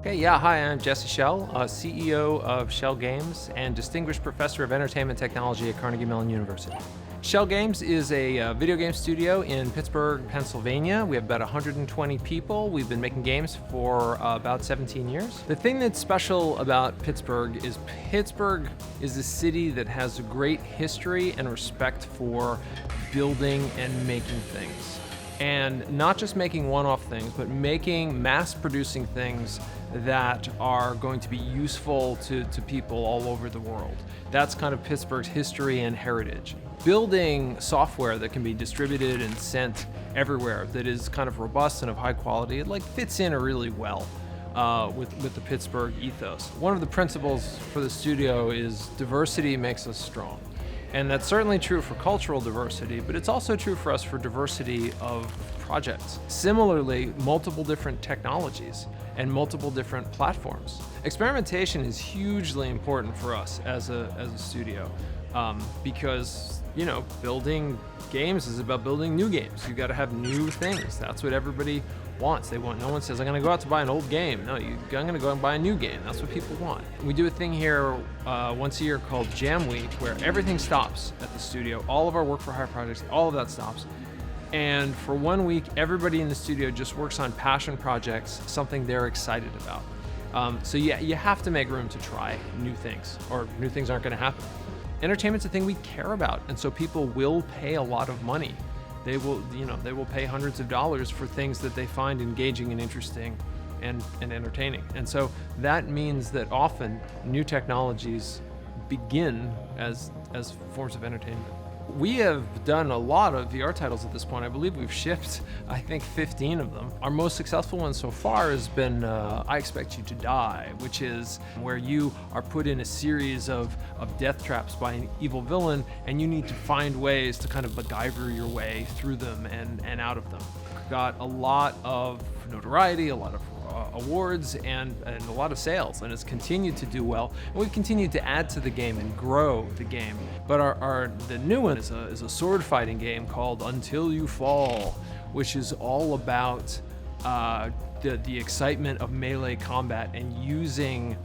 Okay, yeah, hi, I'm Jesse Schell, CEO of Schell Games and Distinguished Professor of Entertainment Technology at Carnegie Mellon University. Schell Games is a video game studio in Pittsburgh, Pennsylvania. We have about 120 people. We've been making games for about 17 years. The thing that's special about Pittsburgh is a city that has a great history and respect for building and making things. And not just making one-off things, but mass-producing things that are going to be useful to people all over the world. That's kind of Pittsburgh's history and heritage. Building software that can be distributed and sent everywhere, that is kind of robust and of high quality, it fits in really well with the Pittsburgh ethos. One of the principles for the studio is diversity makes us strong. And that's certainly true for cultural diversity, but it's also true for us for diversity of projects. Similarly, multiple different technologies and multiple different platforms. Experimentation is hugely important for us as a studio because, building games is about building new games. You got to have new things. That's what everybody wants. No one says, I'm going to go out to buy an old game. No, I'm going to go and buy a new game. That's what people want. We do a thing here once a year called Jam Week, where everything stops at the studio. All of our work for hire projects, all of that stops. And for 1 week, everybody in the studio just works on passion projects, something they're excited about. So yeah, you have to make room to try new things, or new things aren't going to happen. Entertainment's a thing we care about, and so people will pay a lot of money. They will pay hundreds of dollars for things that they find engaging and interesting and entertaining. And so that means that often new technologies begin as forms of entertainment. We have done a lot of VR titles at this point. I believe we've shipped, 15 of them. Our most successful one so far has been I Expect You to Die, which is where you are put in a series of death traps by an evil villain, and you need to find ways to kind of MacGyver your way through them and out of them. Got a lot of notoriety, a lot of awards, and a lot of sales, and it's continued to do well. And we've continued to add to the game and grow the game. But the new one is a sword fighting game called Until You Fall, which is all about the excitement of melee combat and using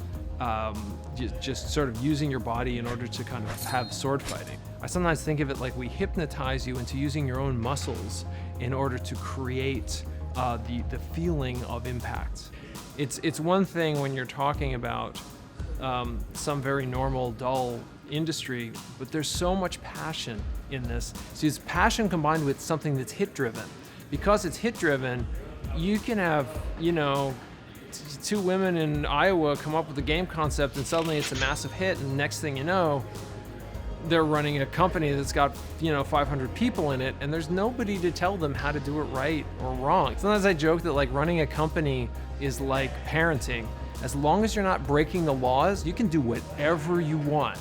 just sort of using your body in order to kind of have sword fighting. I sometimes think of it like we hypnotize you into using your own muscles in order to create the feeling of impact. It's one thing when you're talking about some very normal, dull industry, but there's so much passion in this. So it's passion combined with something that's hit-driven. Because it's hit-driven, you can have, two women in Iowa come up with a game concept, and suddenly it's a massive hit, and next thing you know, they're running a company that's got 500 people in it, and there's nobody to tell them how to do it right or wrong. Sometimes I joke that running a company is like parenting. As long as you're not breaking the laws, you can do whatever you want.